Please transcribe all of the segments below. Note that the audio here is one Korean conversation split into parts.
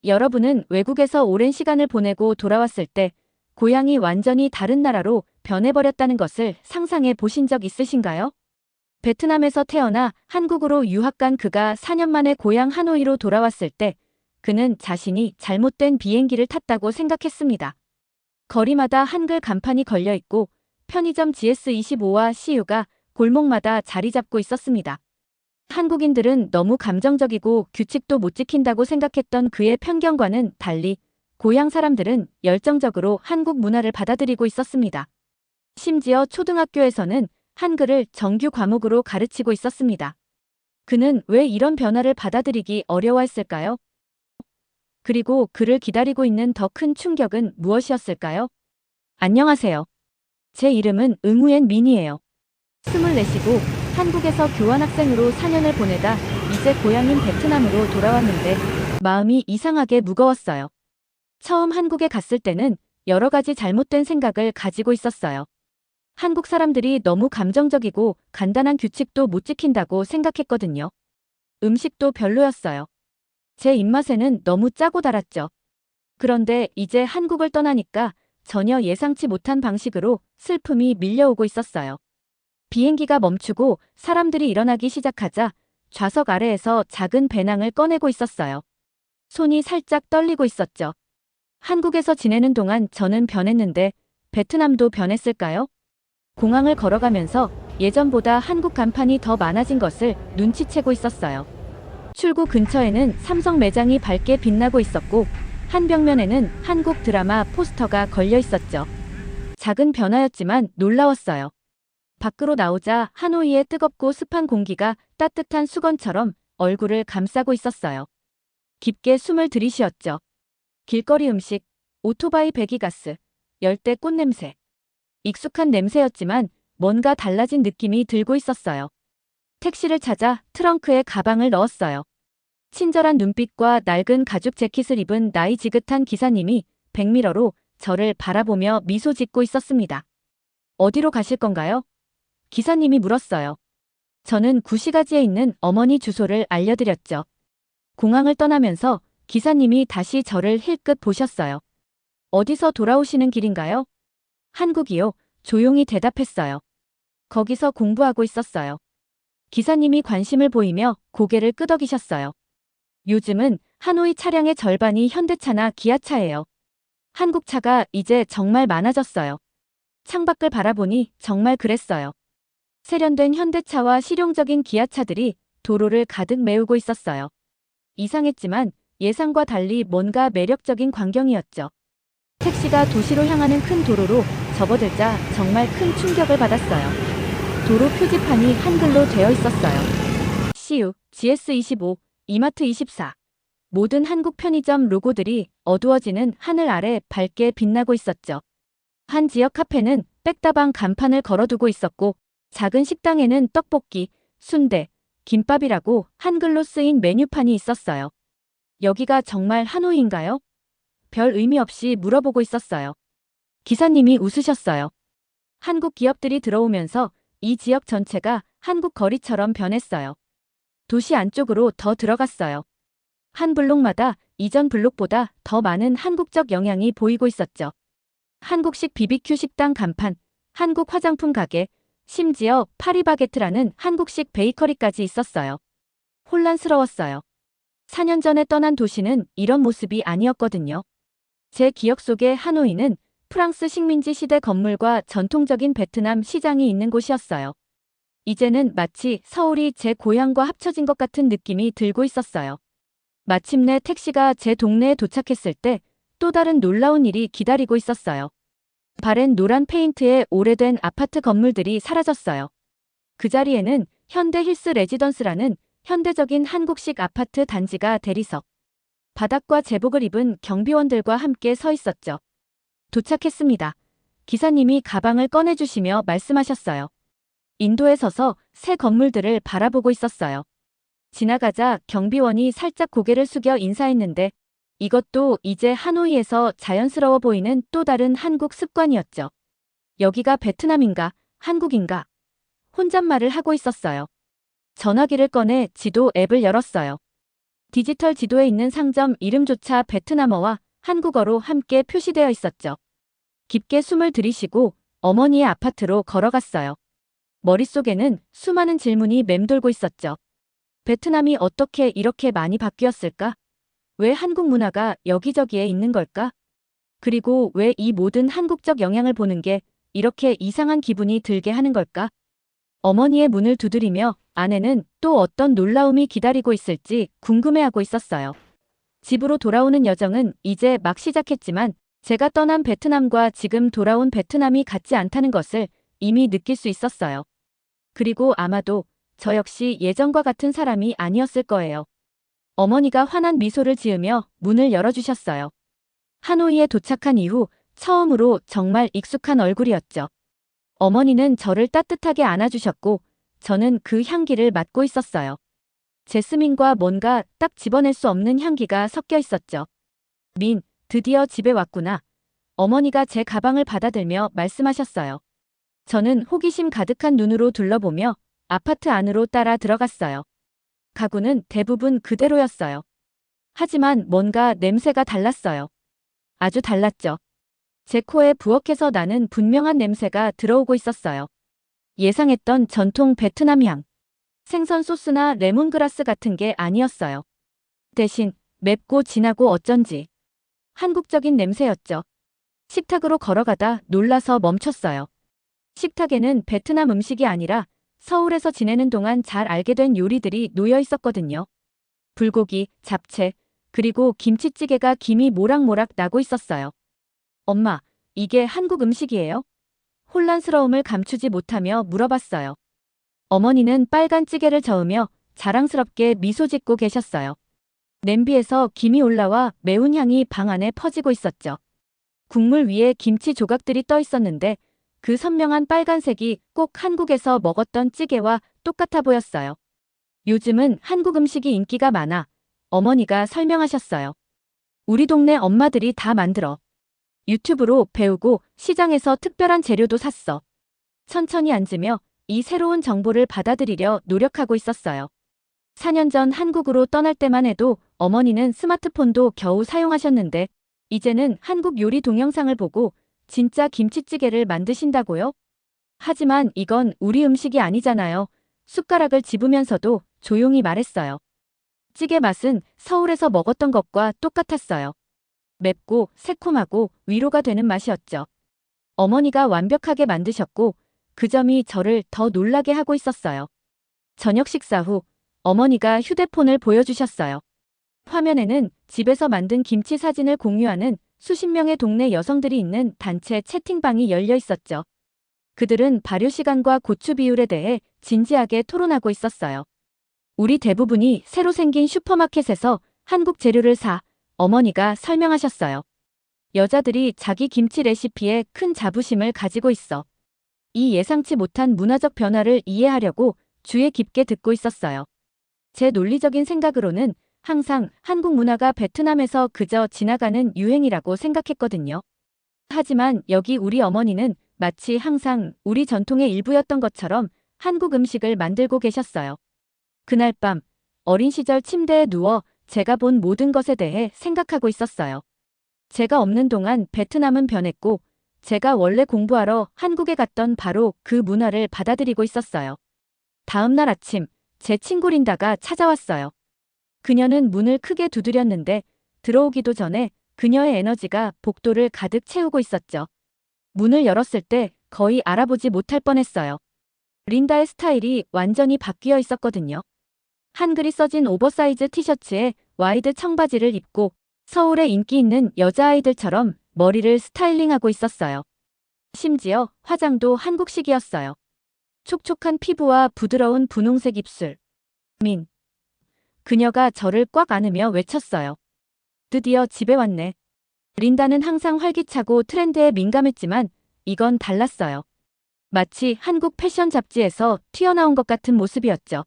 여러분은 외국에서 오랜 시간을 보내고 돌아왔을 때 고향이 완전히 다른 나라로 변해버렸다는 것을 상상해 보신 적 있으신가요? 베트남에서 태어나 한국으로 유학 간 그가 4년 만에 고향 하노이로 돌아왔을 때 그는 자신이 잘못된 비행기를 탔다고 생각했습니다. 거리마다 한글 간판이 걸려 있고 편의점 GS25와 CU가 골목마다 자리 잡고 있었습니다. 한국인들은 너무 감정적이고 규칙도 못 지킨다고 생각했던 그의 편견과는 달리 고향 사람들은 열정적으로 한국 문화를 받아들이고 있었습니다. 심지어 초등학교에서는 한글을 정규 과목으로 가르치고 있었습니다. 그는 왜 이런 변화를 받아들이기 어려워했을까요? 그리고 그를 기다리고 있는 더 큰 충격은 무엇이었을까요? 안녕하세요. 제 이름은 응우엔 민이에요. 24이고 한국에서 교환학생으로 4년을 보내다 이제 고향인 베트남으로 돌아왔는데 마음이 이상하게 무거웠어요. 처음 한국에 갔을 때는 여러 가지 잘못된 생각을 가지고 있었어요. 한국 사람들이 너무 감정적이고 간단한 규칙도 못 지킨다고 생각했거든요. 음식도 별로였어요. 제 입맛에는 너무 짜고 달았죠. 그런데 이제 한국을 떠나니까 전혀 예상치 못한 방식으로 슬픔이 밀려오고 있었어요. 비행기가 멈추고 사람들이 일어나기 시작하자 좌석 아래에서 작은 배낭을 꺼내고 있었어요. 손이 살짝 떨리고 있었죠. 한국에서 지내는 동안 저는 변했는데 베트남도 변했을까요? 공항을 걸어가면서 예전보다 한국 간판이 더 많아진 것을 눈치채고 있었어요. 출구 근처에는 삼성 매장이 밝게 빛나고 있었고 한 벽면에는 한국 드라마 포스터가 걸려 있었죠. 작은 변화였지만 놀라웠어요. 밖으로 나오자 하노이의 뜨겁고 습한 공기가 따뜻한 수건처럼 얼굴을 감싸고 있었어요. 깊게 숨을 들이쉬었죠. 길거리 음식, 오토바이 배기가스, 열대 꽃냄새. 익숙한 냄새였지만 뭔가 달라진 느낌이 들고 있었어요. 택시를 찾아 트렁크에 가방을 넣었어요. 친절한 눈빛과 낡은 가죽 재킷을 입은 나이 지긋한 기사님이 백미러로 저를 바라보며 미소 짓고 있었습니다. 어디로 가실 건가요? 기사님이 물었어요. 저는 구시가지에 있는 어머니 주소를 알려드렸죠. 공항을 떠나면서 기사님이 다시 저를 힐끗 보셨어요. 어디서 돌아오시는 길인가요? 한국이요. 조용히 대답했어요. 거기서 공부하고 있었어요. 기사님이 관심을 보이며 고개를 끄덕이셨어요. 요즘은 하노이 차량의 절반이 현대차나 기아차예요. 한국 차가 이제 정말 많아졌어요. 창밖을 바라보니 정말 그랬어요. 세련된 현대차와 실용적인 기아차들이 도로를 가득 메우고 있었어요. 이상했지만 예상과 달리 뭔가 매력적인 광경이었죠. 택시가 도시로 향하는 큰 도로로 접어들자 정말 큰 충격을 받았어요. 도로 표지판이 한글로 되어 있었어요. CU, GS25, 이마트24. 모든 한국 편의점 로고들이 어두워지는 하늘 아래 밝게 빛나고 있었죠. 한 지역 카페는 백다방 간판을 걸어두고 있었고 작은 식당에는 떡볶이, 순대, 김밥이라고 한글로 쓰인 메뉴판이 있었어요. 여기가 정말 하노이인가요? 별 의미 없이 물어보고 있었어요. 기사님이 웃으셨어요. 한국 기업들이 들어오면서 이 지역 전체가 한국 거리처럼 변했어요. 도시 안쪽으로 더 들어갔어요. 한 블록마다 이전 블록보다 더 많은 한국적 영향이 보이고 있었죠. 한국식 BBQ 식당 간판, 한국 화장품 가게, 심지어 파리바게트라는 한국식 베이커리까지 있었어요. 혼란스러웠어요. 4년 전에 떠난 도시는 이런 모습이 아니었거든요. 제 기억 속의 하노이는 프랑스 식민지 시대 건물과 전통적인 베트남 시장이 있는 곳이었어요. 이제는 마치 서울이 제 고향과 합쳐진 것 같은 느낌이 들고 있었어요. 마침내 택시가 제 동네에 도착했을 때 또 다른 놀라운 일이 기다리고 있었어요. 바랜 노란 페인트의 오래된 아파트 건물들이 사라졌어요. 그 자리에는 현대 힐스 레지던스라는 현대적인 한국식 아파트 단지가 대리석, 바닥과 제복을 입은 경비원들과 함께 서 있었죠. 도착했습니다. 기사님이 가방을 꺼내주시며 말씀하셨어요. 인도에 서서 새 건물들을 바라보고 있었어요. 지나가자 경비원이 살짝 고개를 숙여 인사했는데 이것도 이제 하노이에서 자연스러워 보이는 또 다른 한국 습관이었죠. 여기가 베트남인가, 한국인가? 혼잣말을 하고 있었어요. 전화기를 꺼내 지도 앱을 열었어요. 디지털 지도에 있는 상점 이름조차 베트남어와 한국어로 함께 표시되어 있었죠. 깊게 숨을 들이쉬고 어머니의 아파트로 걸어갔어요. 머릿속에는 수많은 질문이 맴돌고 있었죠. 베트남이 어떻게 이렇게 많이 바뀌었을까? 왜 한국 문화가 여기저기에 있는 걸까? 그리고 왜 이 모든 한국적 영향을 보는 게 이렇게 이상한 기분이 들게 하는 걸까? 어머니의 문을 두드리며 아내는 또 어떤 놀라움이 기다리고 있을지 궁금해하고 있었어요. 집으로 돌아오는 여정은 이제 막 시작했지만 제가 떠난 베트남과 지금 돌아온 베트남이 같지 않다는 것을 이미 느낄 수 있었어요. 그리고 아마도 저 역시 예전과 같은 사람이 아니었을 거예요. 어머니가 환한 미소를 지으며 문을 열어주셨어요. 하노이에 도착한 이후 처음으로 정말 익숙한 얼굴이었죠. 어머니는 저를 따뜻하게 안아주셨고 저는 그 향기를 맡고 있었어요. 제스민과 뭔가 딱 집어낼 수 없는 향기가 섞여 있었죠. 민, 드디어 집에 왔구나. 어머니가 제 가방을 받아들며 말씀하셨어요. 저는 호기심 가득한 눈으로 둘러보며 아파트 안으로 따라 들어갔어요. 가구는 대부분 그대로였어요. 하지만 뭔가 냄새가 달랐어요. 아주 달랐죠. 제 코에 부엌에서 나는 분명한 냄새가 들어오고 있었어요. 예상했던 전통 베트남 향. 생선 소스나 레몬그라스 같은 게 아니었어요. 대신 맵고 진하고 어쩐지 한국적인 냄새였죠. 식탁으로 걸어가다 놀라서 멈췄어요. 식탁에는 베트남 음식이 아니라 서울에서 지내는 동안 잘 알게 된 요리들이 놓여 있었거든요. 불고기, 잡채, 그리고 김치찌개가 김이 모락모락 나고 있었어요. 엄마, 이게 한국 음식이에요? 혼란스러움을 감추지 못하며 물어봤어요. 어머니는 빨간 찌개를 저으며 자랑스럽게 미소 짓고 계셨어요. 냄비에서 김이 올라와 매운 향이 방 안에 퍼지고 있었죠. 국물 위에 김치 조각들이 떠 있었는데 그 선명한 빨간색이 꼭 한국에서 먹었던 찌개와 똑같아 보였어요. 요즘은 한국 음식이 인기가 많아. 어머니가 설명하셨어요. 우리 동네 엄마들이 다 만들어. 유튜브로 배우고 시장에서 특별한 재료도 샀어. 천천히 앉으며 이 새로운 정보를 받아들이려 노력하고 있었어요. 4년 전 한국으로 떠날 때만 해도 어머니는 스마트폰도 겨우 사용하셨는데 이제는 한국 요리 동영상을 보고 진짜 김치찌개를 만드신다고요? 하지만 이건 우리 음식이 아니잖아요. 숟가락을 집으면서도 조용히 말했어요. 찌개 맛은 서울에서 먹었던 것과 똑같았어요. 맵고 새콤하고 위로가 되는 맛이었죠. 어머니가 완벽하게 만드셨고 그 점이 저를 더 놀라게 하고 있었어요. 저녁 식사 후 어머니가 휴대폰을 보여주셨어요. 화면에는 집에서 만든 김치 사진을 공유하는 수십 명의 동네 여성들이 있는 단체 채팅방이 열려 있었죠. 그들은 발효 시간과 고추 비율에 대해 진지하게 토론하고 있었어요. 우리 대부분이 새로 생긴 슈퍼마켓에서 한국 재료를 사, 어머니가 설명하셨어요. 여자들이 자기 김치 레시피에 큰 자부심을 가지고 있어. 이 예상치 못한 문화적 변화를 이해하려고 귀에 깊게 듣고 있었어요. 제 논리적인 생각으로는 항상 한국 문화가 베트남에서 그저 지나가는 유행이라고 생각했거든요. 하지만 여기 우리 어머니는 마치 항상 우리 전통의 일부였던 것처럼 한국 음식을 만들고 계셨어요. 그날 밤 어린 시절 침대에 누워 제가 본 모든 것에 대해 생각하고 있었어요. 제가 없는 동안 베트남은 변했고 제가 원래 공부하러 한국에 갔던 바로 그 문화를 받아들이고 있었어요. 다음 날 아침 제 친구 린다가 찾아왔어요. 그녀는 문을 크게 두드렸는데 들어오기도 전에 그녀의 에너지가 복도를 가득 채우고 있었죠. 문을 열었을 때 거의 알아보지 못할 뻔했어요. 린다의 스타일이 완전히 바뀌어 있었거든요. 한글이 써진 오버사이즈 티셔츠에 와이드 청바지를 입고 서울에 인기 있는 여자아이들처럼 머리를 스타일링하고 있었어요. 심지어 화장도 한국식이었어요. 촉촉한 피부와 부드러운 분홍색 입술. 민. 그녀가 저를 꽉 안으며 외쳤어요. 드디어 집에 왔네. 린다는 항상 활기차고 트렌드에 민감했지만 이건 달랐어요. 마치 한국 패션 잡지에서 튀어나온 것 같은 모습이었죠.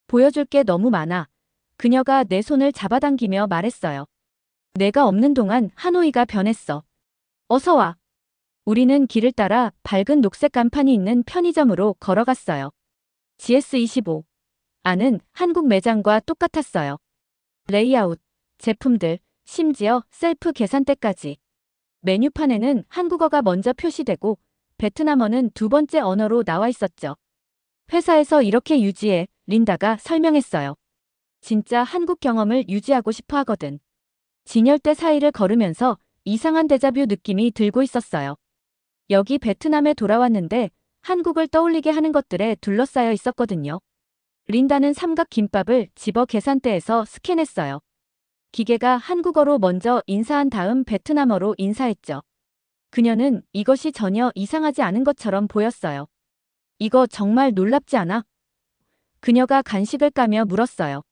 보여줄 게 너무 많아. 그녀가 내 손을 잡아당기며 말했어요. 내가 없는 동안 하노이가 변했어. 어서 와. 우리는 길을 따라 밝은 녹색 간판이 있는 편의점으로 걸어갔어요. GS25. 안은 한국 매장과 똑같았어요. 레이아웃, 제품들, 심지어 셀프 계산대까지. 메뉴판에는 한국어가 먼저 표시되고 베트남어는 두 번째 언어로 나와 있었죠. 회사에서 이렇게 유지해, 린다가 설명했어요. 진짜 한국 경험을 유지하고 싶어 하거든. 진열대 사이를 걸으면서 이상한 데자뷰 느낌이 들고 있었어요. 여기 베트남에 돌아왔는데 한국을 떠올리게 하는 것들에 둘러싸여 있었거든요. 린다는 삼각 김밥을 집어 계산대에서 스캔했어요. 기계가 한국어로 먼저 인사한 다음 베트남어로 인사했죠. 그녀는 이것이 전혀 이상하지 않은 것처럼 보였어요. 이거 정말 놀랍지 않아? 그녀가 간식을 까며 물었어요.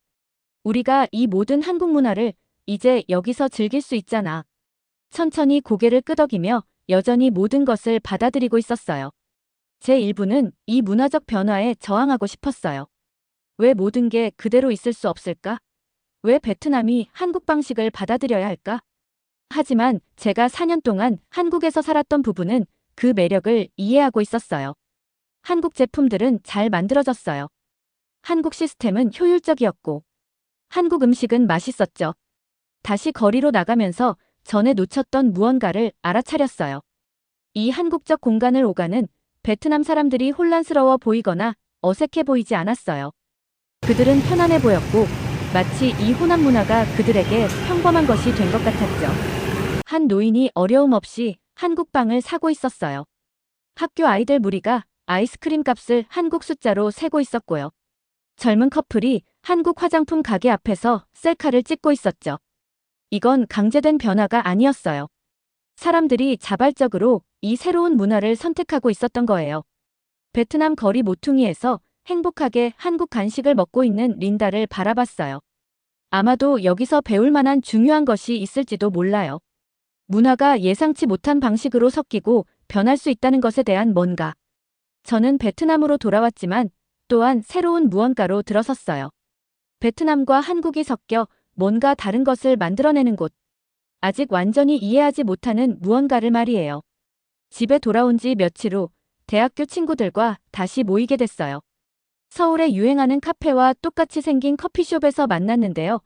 우리가 이 모든 한국 문화를 이제 여기서 즐길 수 있잖아. 천천히 고개를 끄덕이며 여전히 모든 것을 받아들이고 있었어요. 제 일부는 이 문화적 변화에 저항하고 싶었어요. 왜 모든 게 그대로 있을 수 없을까? 왜 베트남이 한국 방식을 받아들여야 할까? 하지만 제가 4년 동안 한국에서 살았던 부분은 그 매력을 이해하고 있었어요. 한국 제품들은 잘 만들어졌어요. 한국 시스템은 효율적이었고, 한국 음식은 맛있었죠. 다시 거리로 나가면서 전에 놓쳤던 무언가를 알아차렸어요. 이 한국적 공간을 오가는 베트남 사람들이 혼란스러워 보이거나 어색해 보이지 않았어요. 그들은 편안해 보였고, 마치 이 혼합 문화가 그들에게 평범한 것이 된 것 같았죠. 한 노인이 어려움 없이 한국 빵을 사고 있었어요. 학교 아이들 무리가 아이스크림 값을 한국 숫자로 세고 있었고요. 젊은 커플이 한국 화장품 가게 앞에서 셀카를 찍고 있었죠. 이건 강제된 변화가 아니었어요. 사람들이 자발적으로 이 새로운 문화를 선택하고 있었던 거예요. 베트남 거리 모퉁이에서 행복하게 한국 간식을 먹고 있는 린다를 바라봤어요. 아마도 여기서 배울 만한 중요한 것이 있을지도 몰라요. 문화가 예상치 못한 방식으로 섞이고 변할 수 있다는 것에 대한 뭔가. 저는 베트남으로 돌아왔지만 또한 새로운 무언가로 들어섰어요. 베트남과 한국이 섞여 뭔가 다른 것을 만들어내는 곳. 아직 완전히 이해하지 못하는 무언가를 말이에요. 집에 돌아온 지 며칠 후 대학교 친구들과 다시 모이게 됐어요. 서울에 유행하는 카페와 똑같이 생긴 커피숍에서 만났는데요.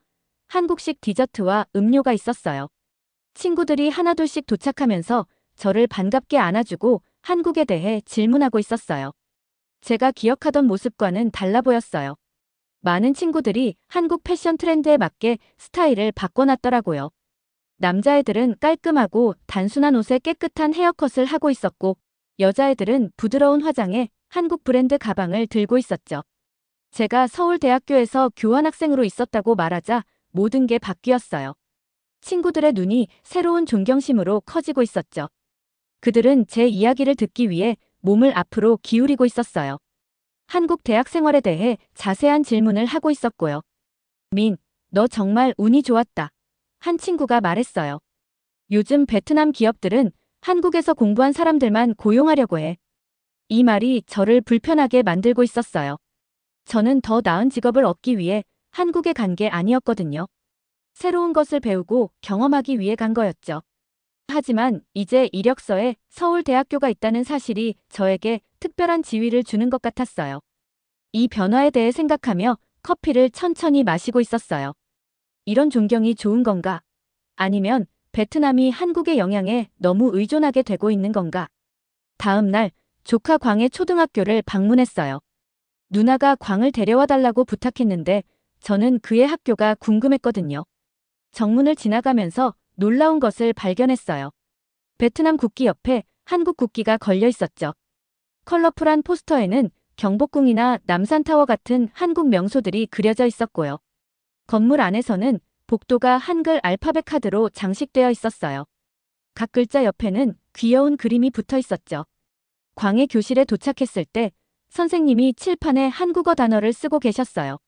한국식 디저트와 음료가 있었어요. 친구들이 하나둘씩 도착하면서 저를 반갑게 안아주고 한국에 대해 질문하고 있었어요. 제가 기억하던 모습과는 달라 보였어요. 많은 친구들이 한국 패션 트렌드에 맞게 스타일을 바꿔놨더라고요. 남자애들은 깔끔하고 단순한 옷에 깨끗한 헤어컷을 하고 있었고, 여자애들은 부드러운 화장에 한국 브랜드 가방을 들고 있었죠. 제가 서울대학교에서 교환학생으로 있었다고 말하자 모든 게 바뀌었어요. 친구들의 눈이 새로운 존경심으로 커지고 있었죠. 그들은 제 이야기를 듣기 위해 몸을 앞으로 기울이고 있었어요. 한국 대학 생활에 대해 자세한 질문을 하고 있었고요. 민, 너 정말 운이 좋았다. 한 친구가 말했어요. 요즘 베트남 기업들은 한국에서 공부한 사람들만 고용하려고 해. 이 말이 저를 불편하게 만들고 있었어요. 저는 더 나은 직업을 얻기 위해 한국에 간 게 아니었거든요. 새로운 것을 배우고 경험하기 위해 간 거였죠. 하지만 이제 이력서에 서울대학교가 있다는 사실이 저에게 특별한 지위를 주는 것 같았어요. 이 변화에 대해 생각하며 커피를 천천히 마시고 있었어요. 이런 존경이 좋은 건가? 아니면 베트남이 한국의 영향에 너무 의존하게 되고 있는 건가? 다음 날 조카 광의 초등학교를 방문했어요. 누나가 광을 데려와 달라고 부탁했는데 저는 그의 학교가 궁금했거든요. 정문을 지나가면서 놀라운 것을 발견했어요. 베트남 국기 옆에 한국 국기가 걸려 있었죠. 컬러풀한 포스터에는 경복궁이나 남산타워 같은 한국 명소들이 그려져 있었고요. 건물 안에서는 복도가 한글 알파벳 카드로 장식되어 있었어요. 각 글자 옆에는 귀여운 그림이 붙어 있었죠. 광의 교실에 도착했을 때 선생님이 칠판에 한국어 단어를 쓰고 계셨어요.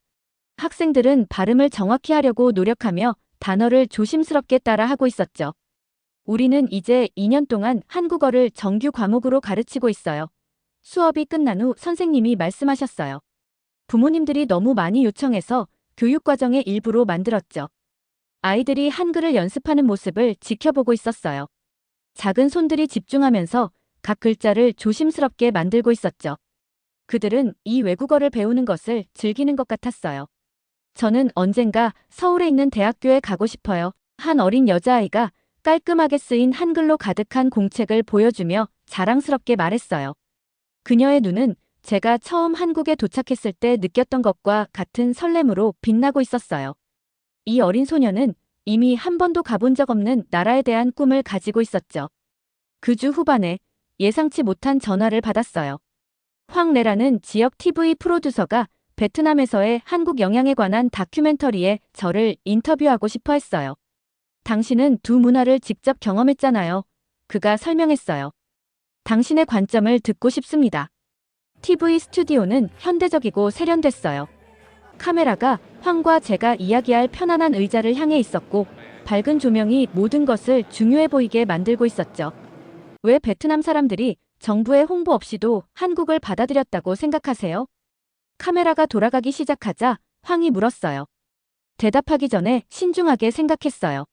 학생들은 발음을 정확히 하려고 노력하며 단어를 조심스럽게 따라하고 있었죠. 우리는 이제 2년 동안 한국어를 정규 과목으로 가르치고 있어요. 수업이 끝난 후 선생님이 말씀하셨어요. 부모님들이 너무 많이 요청해서 교육과정의 일부로 만들었죠. 아이들이 한글을 연습하는 모습을 지켜보고 있었어요. 작은 손들이 집중하면서 각 글자를 조심스럽게 만들고 있었죠. 그들은 이 외국어를 배우는 것을 즐기는 것 같았어요. 저는 언젠가 서울에 있는 대학교에 가고 싶어요. 한 어린 여자아이가 깔끔하게 쓰인 한글로 가득한 공책을 보여주며 자랑스럽게 말했어요. 그녀의 눈은 제가 처음 한국에 도착했을 때 느꼈던 것과 같은 설렘으로 빛나고 있었어요. 이 어린 소녀는 이미 한 번도 가본 적 없는 나라에 대한 꿈을 가지고 있었죠. 그 주 후반에 예상치 못한 전화를 받았어요. 황레라는 지역 TV 프로듀서가 베트남에서의 한국 영향에 관한 다큐멘터리에 저를 인터뷰하고 싶어 했어요. 당신은 두 문화를 직접 경험했잖아요. 그가 설명했어요. 당신의 관점을 듣고 싶습니다. TV 스튜디오는 현대적이고 세련됐어요. 카메라가 황과 제가 이야기할 편안한 의자를 향해 있었고, 밝은 조명이 모든 것을 중요해 보이게 만들고 있었죠. 왜 베트남 사람들이 정부의 홍보 없이도 한국을 받아들였다고 생각하세요? 카메라가 돌아가기 시작하자 황이 물었어요. 대답하기 전에 신중하게 생각했어요.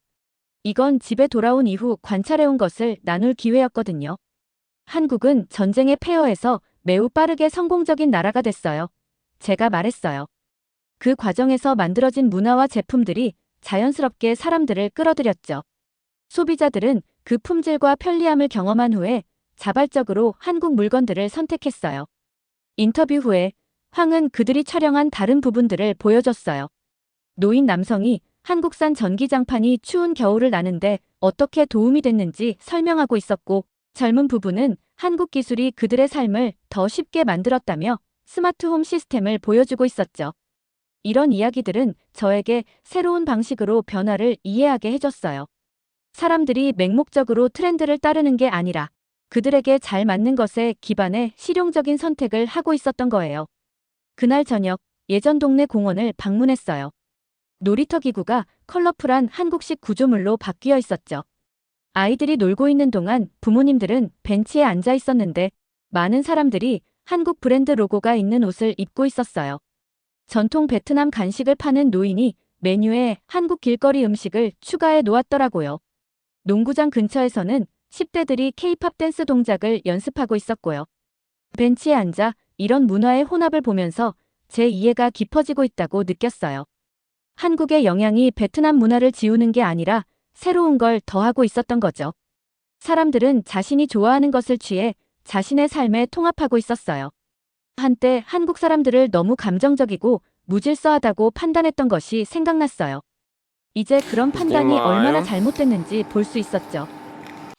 이건 집에 돌아온 이후 관찰해온 것을 나눌 기회였거든요. 한국은 전쟁의 폐허에서 매우 빠르게 성공적인 나라가 됐어요. 제가 말했어요. 그 과정에서 만들어진 문화와 제품들이 자연스럽게 사람들을 끌어들였죠. 소비자들은 그 품질과 편리함을 경험한 후에 자발적으로 한국 물건들을 선택했어요. 인터뷰 후에 황은 그들이 촬영한 다른 부분들을 보여줬어요. 노인 남성이 한국산 전기장판이 추운 겨울을 나는데 어떻게 도움이 됐는지 설명하고 있었고, 젊은 부부는 한국 기술이 그들의 삶을 더 쉽게 만들었다며 스마트홈 시스템을 보여주고 있었죠. 이런 이야기들은 저에게 새로운 방식으로 변화를 이해하게 해줬어요. 사람들이 맹목적으로 트렌드를 따르는 게 아니라 그들에게 잘 맞는 것에 기반해 실용적인 선택을 하고 있었던 거예요. 그날 저녁, 예전 동네 공원을 방문했어요. 놀이터 기구가 컬러풀한 한국식 구조물로 바뀌어 있었죠. 아이들이 놀고 있는 동안 부모님들은 벤치에 앉아 있었는데, 많은 사람들이 한국 브랜드 로고가 있는 옷을 입고 있었어요. 전통 베트남 간식을 파는 노인이 메뉴에 한국 길거리 음식을 추가해 놓았더라고요. 농구장 근처에서는 10대들이 K-팝 댄스 동작을 연습하고 있었고요. 벤치에 앉아 이런 문화의 혼합을 보면서 제 이해가 깊어지고 있다고 느꼈어요. 한국의 영향이 베트남 문화를 지우는 게 아니라 새로운 걸 더하고 있었던 거죠. 사람들은 자신이 좋아하는 것을 취해 자신의 삶에 통합하고 있었어요. 한때 한국 사람들을 너무 감정적이고 무질서하다고 판단했던 것이 생각났어요. 이제 그런 판단이 얼마나 잘못됐는지 볼 수 있었죠.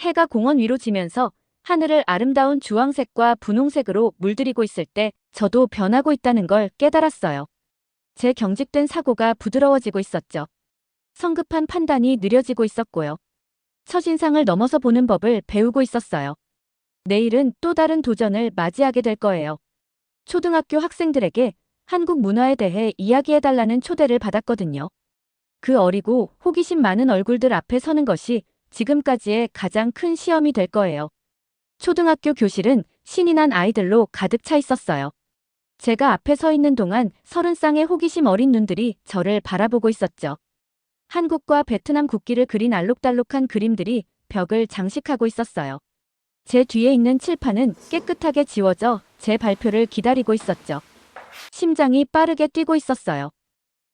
해가 공원 위로 지면서 하늘을 아름다운 주황색과 분홍색으로 물들이고 있을 때 저도 변하고 있다는 걸 깨달았어요. 제 경직된 사고가 부드러워지고 있었죠. 성급한 판단이 느려지고 있었고요. 첫인상을 넘어서 보는 법을 배우고 있었어요. 내일은 또 다른 도전을 맞이하게 될 거예요. 초등학교 학생들에게 한국 문화에 대해 이야기해달라는 초대를 받았거든요. 그 어리고 호기심 많은 얼굴들 앞에 서는 것이 지금까지의 가장 큰 시험이 될 거예요. 초등학교 교실은 신이 난 아이들로 가득 차 있었어요. 제가 앞에 서 있는 동안 30쌍의 호기심 어린 눈들이 저를 바라보고 있었죠. 한국과 베트남 국기를 그린 알록달록한 그림들이 벽을 장식하고 있었어요. 제 뒤에 있는 칠판은 깨끗하게 지워져 제 발표를 기다리고 있었죠. 심장이 빠르게 뛰고 있었어요.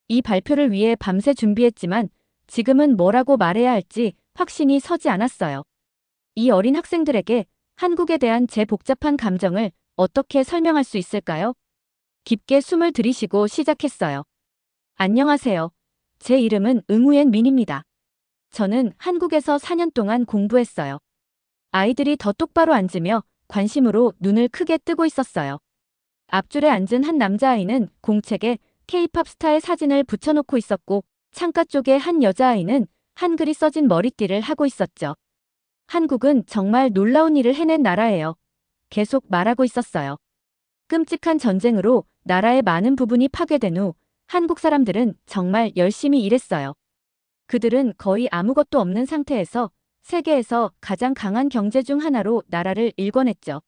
이 발표를 위해 밤새 준비했지만 지금은 뭐라고 말해야 할지 확신이 서지 않았어요. 이 어린 학생들에게 한국에 대한 제 복잡한 감정을 어떻게 설명할 수 있을까요? 깊게 숨을 들이쉬고 시작했어요. 안녕하세요. 제 이름은 응우엔 민입니다. 저는 한국에서 4년 동안 공부했어요. 아이들이 더 똑바로 앉으며 관심으로 눈을 크게 뜨고 있었어요. 앞줄에 앉은 한 남자아이는 공책에 K-팝 스타의 사진을 붙여놓고 있었고, 창가 쪽에 한 여자아이는 한글이 써진 머리띠를 하고 있었죠. 한국은 정말 놀라운 일을 해낸 나라예요. 계속 말하고 있었어요. 끔찍한 전쟁으로 나라의 많은 부분이 파괴된 후 한국 사람들은 정말 열심히 일했어요. 그들은 거의 아무것도 없는 상태에서 세계에서 가장 강한 경제 중 하나로 나라를 일궈냈죠.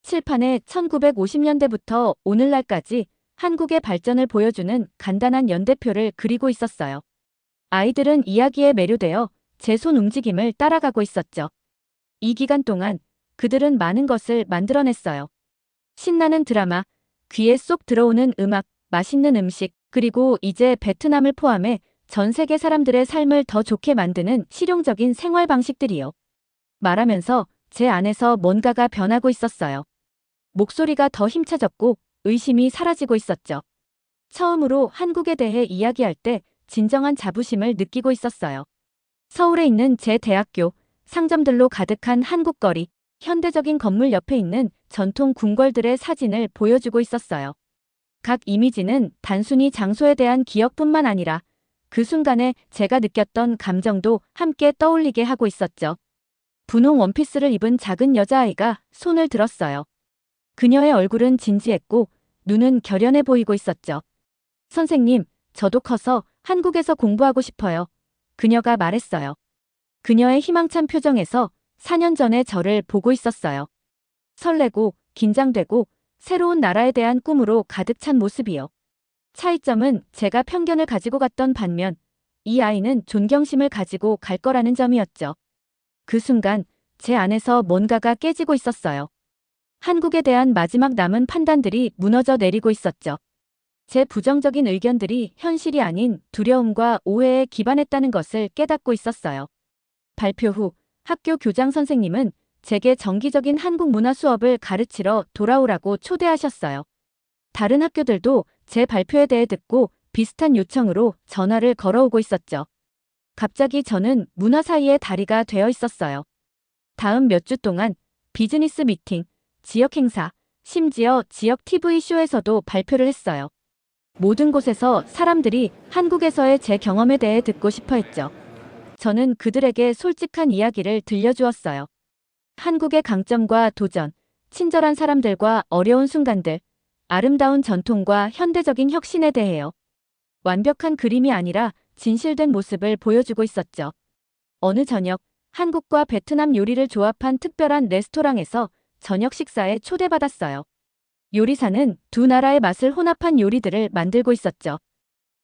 칠판에 1950년대부터 오늘날까지 한국의 발전을 보여주는 간단한 연대표를 그리고 있었어요. 아이들은 이야기에 매료되어 제 손 움직임을 따라가고 있었죠. 이 기간 동안 그들은 많은 것을 만들어냈어요. 신나는 드라마, 귀에 쏙 들어오는 음악, 맛있는 음식, 그리고 이제 베트남을 포함해 전 세계 사람들의 삶을 더 좋게 만드는 실용적인 생활 방식들이요. 말하면서 제 안에서 뭔가가 변하고 있었어요. 목소리가 더 힘차졌고 의심이 사라지고 있었죠. 처음으로 한국에 대해 이야기할 때 진정한 자부심을 느끼고 있었어요. 서울에 있는 제 대학교, 상점들로 가득한 한국 거리, 현대적인 건물 옆에 있는 전통 궁궐들의 사진을 보여주고 있었어요. 각 이미지는 단순히 장소에 대한 기억뿐만 아니라 그 순간에 제가 느꼈던 감정도 함께 떠올리게 하고 있었죠. 분홍 원피스를 입은 작은 여자아이가 손을 들었어요. 그녀의 얼굴은 진지했고 눈은 결연해 보이고 있었죠. 선생님, 저도 커서 한국에서 공부하고 싶어요. 그녀가 말했어요. 그녀의 희망찬 표정에서 4년 전의 저를 보고 있었어요. 설레고 긴장되고 새로운 나라에 대한 꿈으로 가득 찬 모습이요. 차이점은 제가 편견을 가지고 갔던 반면 이 아이는 존경심을 가지고 갈 거라는 점이었죠. 그 순간 제 안에서 뭔가가 깨지고 있었어요. 한국에 대한 마지막 남은 판단들이 무너져 내리고 있었죠. 제 부정적인 의견들이 현실이 아닌 두려움과 오해에 기반했다는 것을 깨닫고 있었어요. 발표 후 학교 교장 선생님은 제게 정기적인 한국 문화 수업을 가르치러 돌아오라고 초대하셨어요. 다른 학교들도 제 발표에 대해 듣고 비슷한 요청으로 전화를 걸어오고 있었죠. 갑자기 저는 문화 사이의 다리가 되어 있었어요. 다음 몇 주 동안 비즈니스 미팅, 지역 행사, 심지어 지역 TV쇼에서도 발표를 했어요. 모든 곳에서 사람들이 한국에서의 제 경험에 대해 듣고 싶어 했죠. 저는 그들에게 솔직한 이야기를 들려주었어요. 한국의 강점과 도전, 친절한 사람들과 어려운 순간들, 아름다운 전통과 현대적인 혁신에 대해요. 완벽한 그림이 아니라 진실된 모습을 보여주고 있었죠. 어느 저녁, 한국과 베트남 요리를 조합한 특별한 레스토랑에서 저녁 식사에 초대받았어요. 요리사는 두 나라의 맛을 혼합한 요리들을 만들고 있었죠.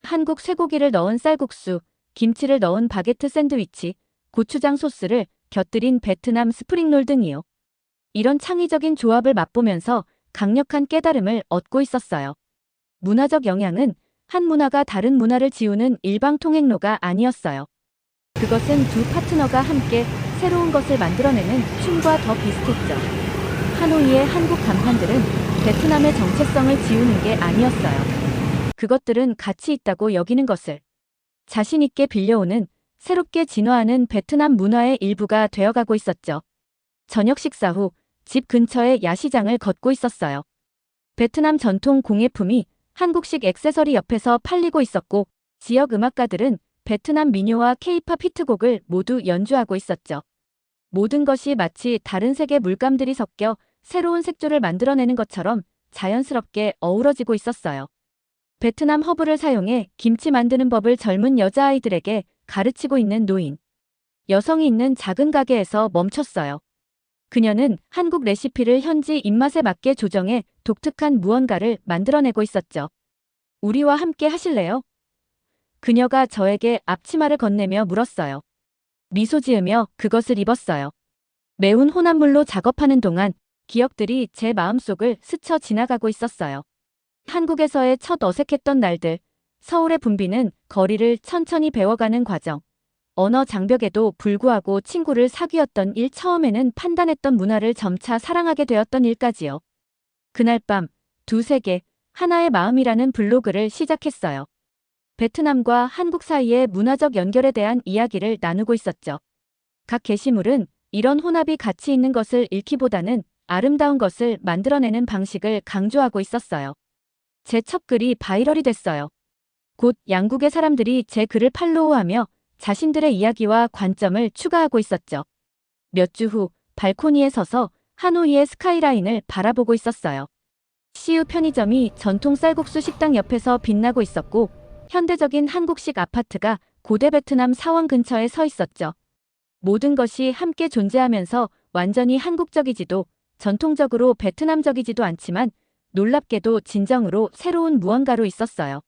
한국 쇠고기를 넣은 쌀국수, 김치를 넣은 바게트 샌드위치, 고추장 소스를 곁들인 베트남 스프링롤 등이요. 이런 창의적인 조합을 맛보면서 강력한 깨달음을 얻고 있었어요. 문화적 영향은 한 문화가 다른 문화를 지우는 일방통행로가 아니었어요. 그것은 두 파트너가 함께 새로운 것을 만들어내는 춤과 더 비슷했죠. 하노이의 한국 간판들은 베트남의 정체성을 지우는 게 아니었어요. 그것들은 가치 있다고 여기는 것을 자신 있게 빌려오는 새롭게 진화하는 베트남 문화의 일부가 되어가고 있었죠. 저녁 식사 후 집 근처의 야시장을 걷고 있었어요. 베트남 전통 공예품이 한국식 액세서리 옆에서 팔리고 있었고 지역 음악가들은 베트남 민요와 케이팝 히트곡을 모두 연주하고 있었죠. 모든 것이 마치 다른 세계 물감들이 섞여 새로운 색조를 만들어내는 것처럼 자연스럽게 어우러지고 있었어요. 베트남 허브를 사용해 김치 만드는 법을 젊은 여자아이들에게 가르치고 있는 노인. 여성이 있는 작은 가게에서 멈췄어요. 그녀는 한국 레시피를 현지 입맛에 맞게 조정해 독특한 무언가를 만들어내고 있었죠. 우리와 함께 하실래요? 그녀가 저에게 앞치마를 건네며 물었어요. 미소 지으며 그것을 입었어요. 매운 혼합물로 작업하는 동안 기억들이 제 마음속을 스쳐 지나가고 있었어요. 한국에서의 첫 어색했던 날들, 서울의 붐비는 거리를 천천히 배워가는 과정, 언어 장벽에도 불구하고 친구를 사귀었던 일, 처음에는 판단했던 문화를 점차 사랑하게 되었던 일까지요. 그날 밤, 두 세계, 하나의 마음이라는 블로그를 시작했어요. 베트남과 한국 사이의 문화적 연결에 대한 이야기를 나누고 있었죠. 각 게시물은 이런 혼합이 가치 있는 것을 잃기보다는 아름다운 것을 만들어내는 방식을 강조하고 있었어요. 제 첫 글이 바이럴이 됐어요. 곧 양국의 사람들이 제 글을 팔로우하며 자신들의 이야기와 관점을 추가하고 있었죠. 몇 주 후 발코니에 서서 하노이의 스카이라인을 바라보고 있었어요. CU 편의점이 전통 쌀국수 식당 옆에서 빛나고 있었고 현대적인 한국식 아파트가 고대 베트남 사원 근처에 서 있었죠. 모든 것이 함께 존재하면서 완전히 한국적이지도 전통적으로 베트남적이지도 않지만 놀랍게도 진정으로 새로운 무언가로 있었어요.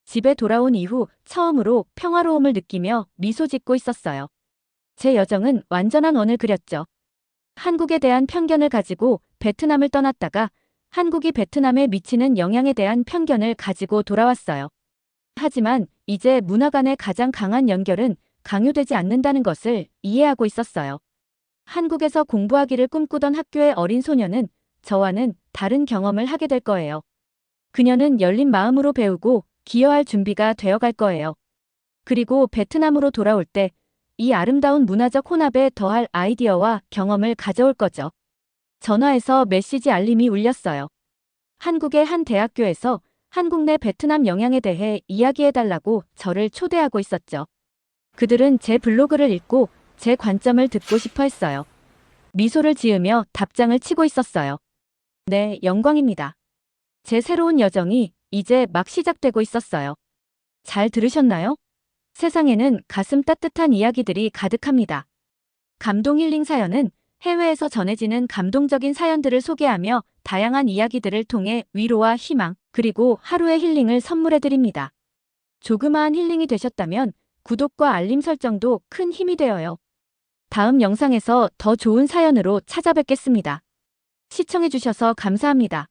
집에 돌아온 이후 처음으로 평화로움을 느끼며 미소 짓고 있었어요. 제 여정은 완전한 원을 그렸죠. 한국에 대한 편견을 가지고 베트남을 떠났다가 한국이 베트남에 미치는 영향에 대한 편견을 가지고 돌아왔어요. 하지만 이제 문화 간의 가장 강한 연결은 강요되지 않는다는 것을 이해하고 있었어요. 한국에서 공부하기를 꿈꾸던 학교의 어린 소녀는 저와는 다른 경험을 하게 될 거예요. 그녀는 열린 마음으로 배우고 기여할 준비가 되어갈 거예요. 그리고 베트남으로 돌아올 때 이 아름다운 문화적 혼합에 더할 아이디어와 경험을 가져올 거죠. 전화에서 메시지 알림이 울렸어요. 한국의 한 대학교에서 한국 내 베트남 영향에 대해 이야기해달라고 저를 초대하고 있었죠. 그들은 제 블로그를 읽고 제 관점을 듣고 싶어 했어요. 미소를 지으며 답장을 치고 있었어요. 네, 영광입니다. 제 새로운 여정이 이제 막 시작되고 있었어요. 잘 들으셨나요? 세상에는 가슴 따뜻한 이야기들이 가득합니다. 감동 힐링 사연은 해외에서 전해지는 감동적인 사연들을 소개하며 다양한 이야기들을 통해 위로와 희망, 그리고 하루의 힐링을 선물해드립니다. 조그마한 힐링이 되셨다면 구독과 알림 설정도 큰 힘이 되어요. 다음 영상에서 더 좋은 사연으로 찾아뵙겠습니다. 시청해주셔서 감사합니다.